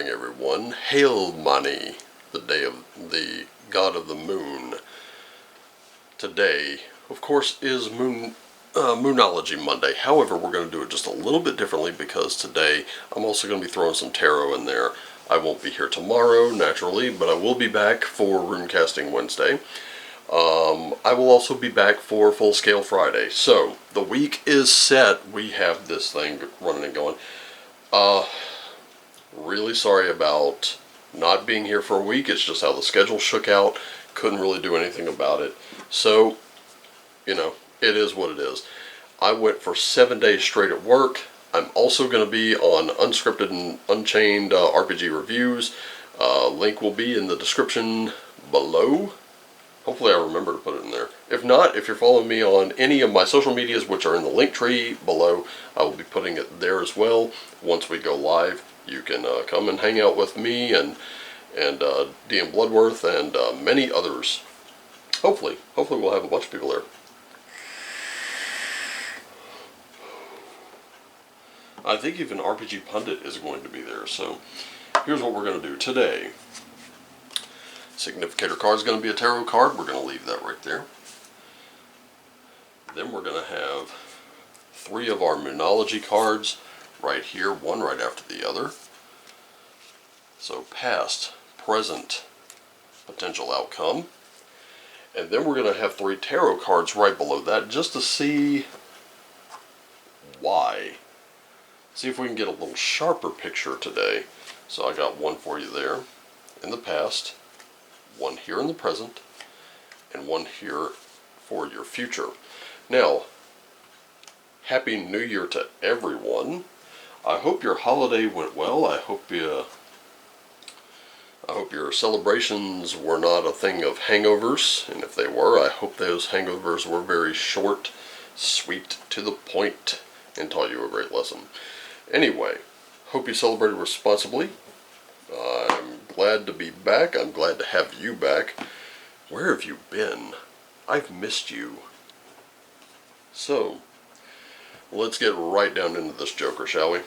morning, everyone. Hail Mani, the day of the god of the moon. Today, of course, is Moonology Monday. However, we're going to do it just a little bit differently because today I'm also going to be throwing some tarot in there. I won't be here tomorrow, naturally, but I will be back for Runecasting Wednesday. I will also be back for Full Scale Friday. So, the week is set. We have this thing running and going. Really sorry about not being here for a week. It's just how the schedule shook out. Couldn't really do anything about it. So, you know, it is what it is. I went for 7 days straight at work. I'm also going to be on Unscripted and Unchained RPG reviews. Link will be in the description below. Hopefully I remember to put it in there. If not, if you're following me on any of my social medias, which are in the link tree below, I will be putting it there as well. Once we go live, you can come and hang out with me and DM Bloodworth and many others. Hopefully we'll have a bunch of people there. I think even RPG Pundit is going to be there. So here's what we're going to do today. Significator card is going to be a tarot card. We're going to leave that right there. Then we're going to have 3 of our Moonology cards right here, one right after the other. So past, present, potential outcome. And then we're going to have 3 tarot cards right below that just to see why. See if we can get a little sharper picture today. So I got one for you there in the past, one here in the present, and one here for your future. Now, Happy New Year to everyone. I hope your holiday went well. I hope your celebrations were not a thing of hangovers, and if they were, I hope those hangovers were very short, sweet, to the point, and taught you a great lesson. Anyway, hope you celebrated responsibly. I'm glad to be back. I'm glad to have you back. Where have you been? I've missed you. So, let's get right down into this joker, shall we?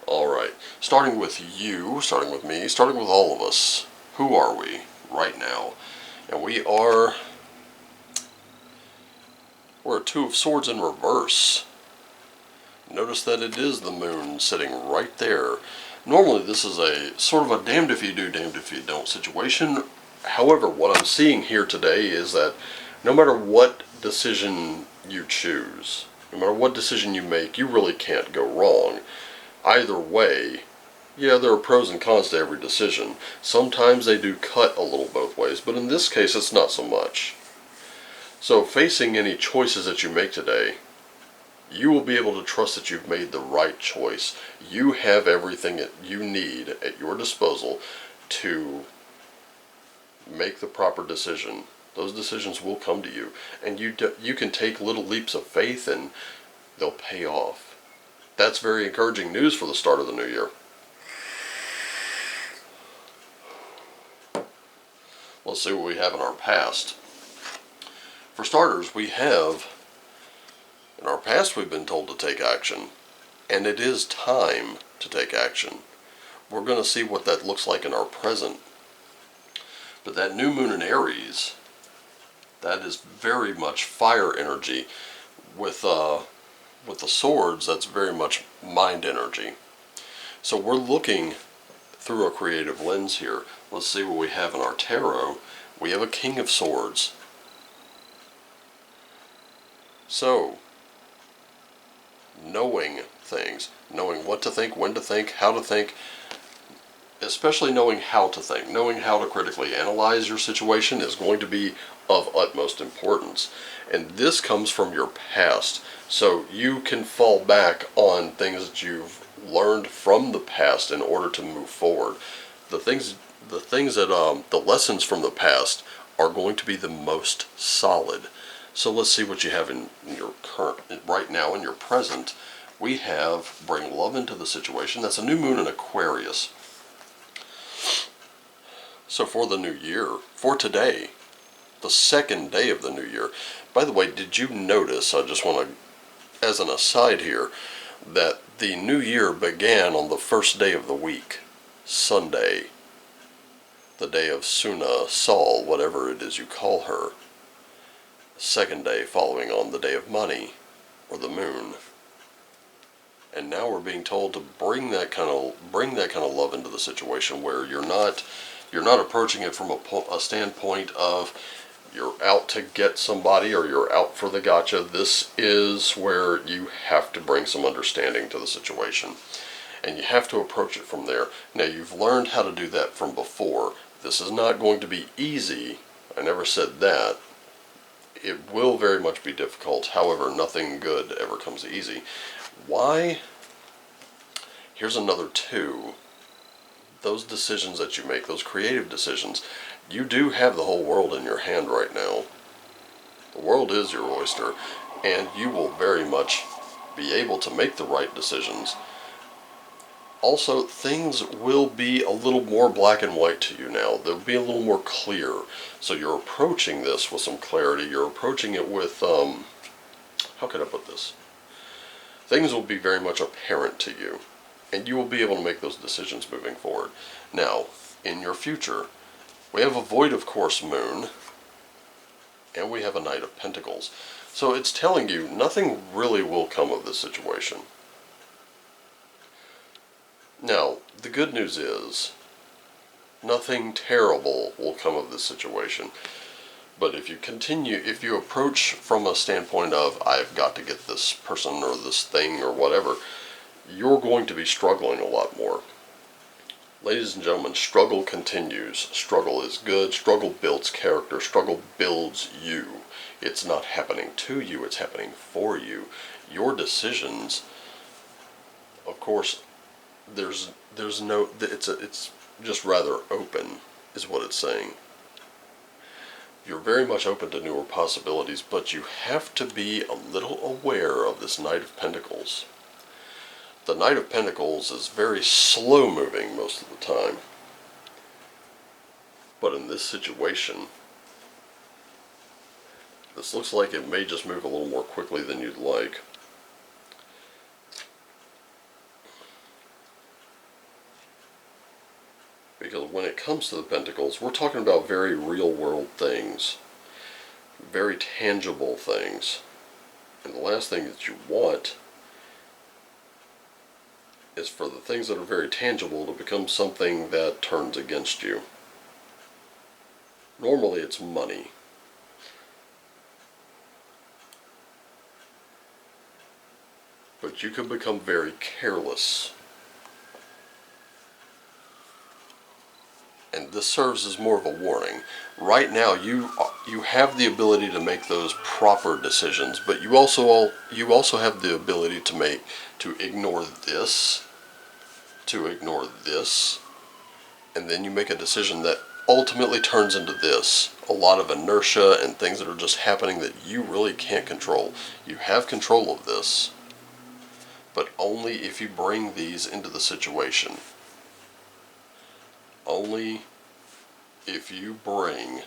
Alright, starting with you, starting with me, starting with all of us. Who are we right now? And we're a 2 of Swords in reverse. Notice that it is the moon sitting right there. Normally this is a sort of a damned if you do, damned if you don't situation. However, what I'm seeing here today is that no matter what decision you choose, no matter what decision you make, you really can't go wrong. Either way, yeah, there are pros and cons to every decision. Sometimes they do cut a little both ways, but in this case it's not so much. So facing any choices that you make today, you will be able to trust that you've made the right choice. You have everything that you need at your disposal to make the proper decision. Those decisions will come to you, and you can take little leaps of faith and they'll pay off. That's very encouraging news for the start of the new year. Let's see what we have in our past. For starters, we have, in our past we've been told to take action, and it is time to take action. We're going to see what that looks like in our present. But that new moon in Aries, that is very much fire energy. With the swords, that's very much mind energy. So we're looking through a creative lens here. Let's see what we have in our tarot. We have a King of Swords. So, knowing things, knowing what to think, when to think, how to think, especially knowing how to think, knowing how to critically analyze your situation is going to be of utmost importance. And this comes from your past, so you can fall back on things that you've learned from the past in order to move forward. The lessons from the past are going to be the most solid. So let's see what you have in your current, right now in your present. We have bring love into the situation. That's a new moon in Aquarius. So for the new year, for today, the second day of the new year. By the way, did you notice, I just want to, as an aside here, that the new year began on the first day of the week. Sunday, the day of Suna, Sol, whatever it is you call her. Second day following on the day of money, or the moon. And now we're being told to bring that kind of love into the situation, where you're not approaching it from a standpoint of you're out to get somebody or you're out for the gotcha. This is where you have to bring some understanding to the situation, and you have to approach it from there. Now, you've learned how to do that from before. This is not going to be easy. I never said that. It will very much be difficult. However, nothing good ever comes easy. Why? Here's another 2. Those decisions that you make, those creative decisions, you do have the whole world in your hand right now. The world is your oyster, and you will very much be able to make the right decisions. Also, things will be a little more black and white to you now. They'll be a little more clear. So you're approaching this with some clarity. You're approaching it with, how can I put this? Things will be very much apparent to you, and you will be able to make those decisions moving forward. Now, in your future, we have a Void of Course moon, and we have a Knight of Pentacles. So it's telling you nothing really will come of this situation. Now, the good news is, nothing terrible will come of this situation. But if you approach from a standpoint of, I've got to get this person or this thing or whatever, you're going to be struggling a lot more. Ladies and gentlemen, struggle continues. Struggle is good. Struggle builds character. Struggle builds you. It's not happening to you, it's happening for you. Your decisions, of course, it's just rather open, is what it's saying. You're very much open to newer possibilities, but you have to be a little aware of this Knight of Pentacles. The Knight of Pentacles is very slow moving most of the time. But in this situation, this looks like it may just move a little more quickly than you'd like. Because when it comes to the Pentacles, we're talking about very real world things. Very tangible things. And the last thing that you want is for the things that are very tangible to become something that turns against you. Normally it's money. But you can become very careless. And this serves as more of a warning. Right now, you have the ability to make those proper decisions, but you also have the ability to ignore this, and then you make a decision that ultimately turns into this. A lot of inertia and things that are just happening that you really can't control. You have control of this, but only if you bring these into the situation. Only if you bring,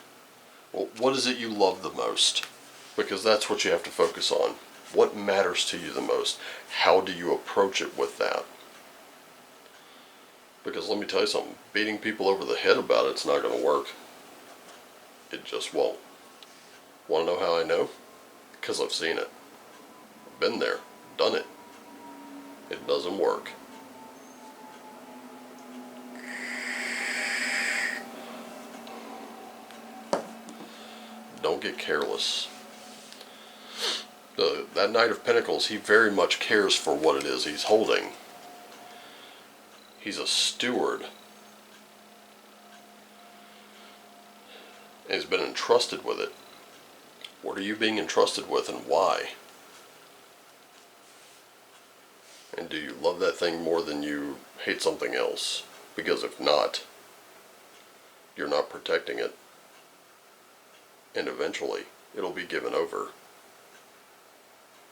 well, what is it you love the most? Because that's what you have to focus on. What matters to you the most? How do you approach it with that? Because let me tell you something, beating people over the head about it's not going to work. It just won't. Want to know how I know? Because I've seen it. I've been there, done it. It doesn't work. Don't get careless. That Knight of Pentacles, he very much cares for what it is he's holding. He's a steward. And he's been entrusted with it. What are you being entrusted with and why? And do you love that thing more than you hate something else? Because if not, you're not protecting it. And eventually, it'll be given over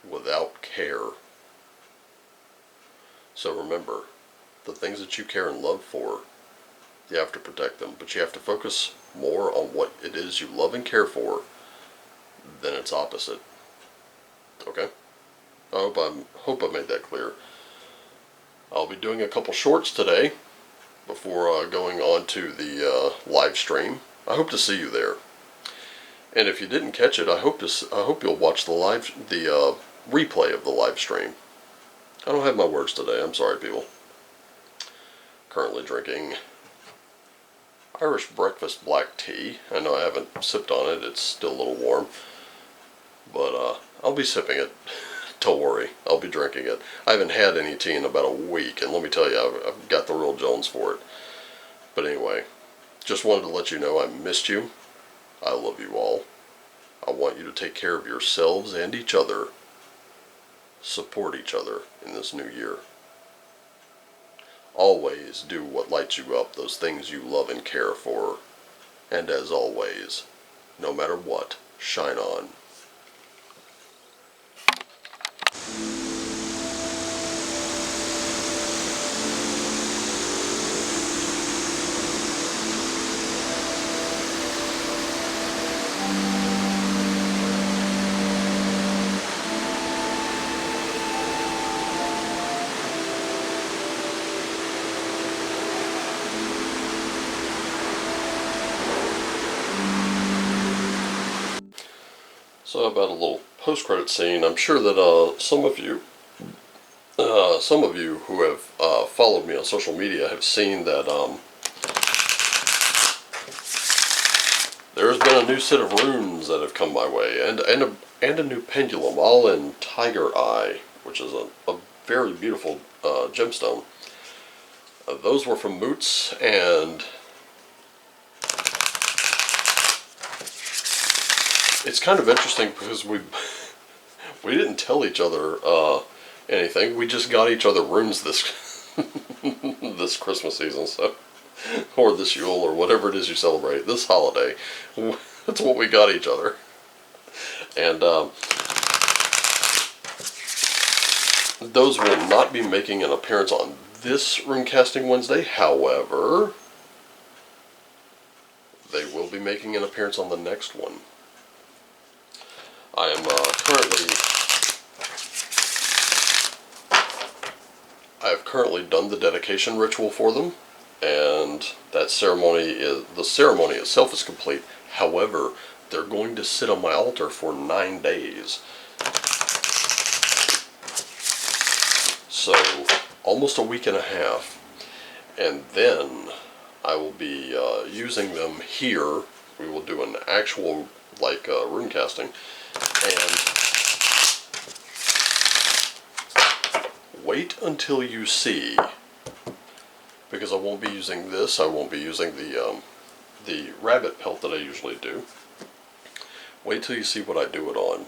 without care. So remember, the things that you care and love for, you have to protect them. But you have to focus more on what it is you love and care for than its opposite. Okay? I hope I made that clear. I'll be doing a couple shorts today, before going on to the live stream. I hope to see you there. And if you didn't catch it, I hope you'll watch the replay of the live stream. I don't have my words today. I'm sorry, people. Currently drinking Irish breakfast black tea. I know I haven't sipped on it. It's still a little warm. But I'll be sipping it. Don't worry. I'll be drinking it. I haven't had any tea in about a week. And let me tell you, I've got the real Jones for it. But anyway, just wanted to let you know I missed you. I love you all. I want you to take care of yourselves and each other. Support each other in this new year. Always do what lights you up, those things you love and care for. And as always, no matter what, shine on. So about a little post-credit scene, I'm sure that some of you who have followed me on social media have seen that there's been a new set of runes that have come my way, and a new pendulum, all in Tiger Eye, which is a very beautiful gemstone. Those were from Moots, and it's kind of interesting because we didn't tell each other anything. We just got each other runes this this Christmas season, so, or this Yule, or whatever it is you celebrate, this holiday. That's what we got each other. And those will not be making an appearance on this rune casting Wednesday. However, they will be making an appearance on the next one. I am I have currently done the dedication ritual for them, and that ceremony the ceremony itself is complete. However, they're going to sit on my altar for 9 days. So, almost a week and a half. And then I will be using them here. We will do an actual, rune casting. And wait until you see, because I won't be using this, I won't be using the rabbit pelt that I usually do. Wait till you see what I do it on,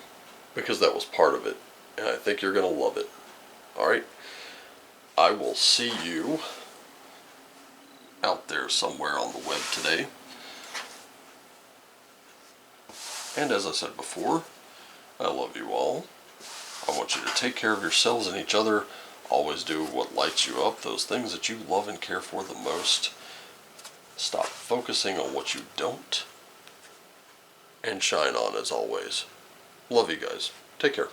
because that was part of it, and I think you're going to love it. Alright, I will see you out there somewhere on the web today. And as I said before, I love you all. I want you to take care of yourselves and each other. Always do what lights you up, those things that you love and care for the most. Stop focusing on what you don't. And shine on as always. Love you guys. Take care.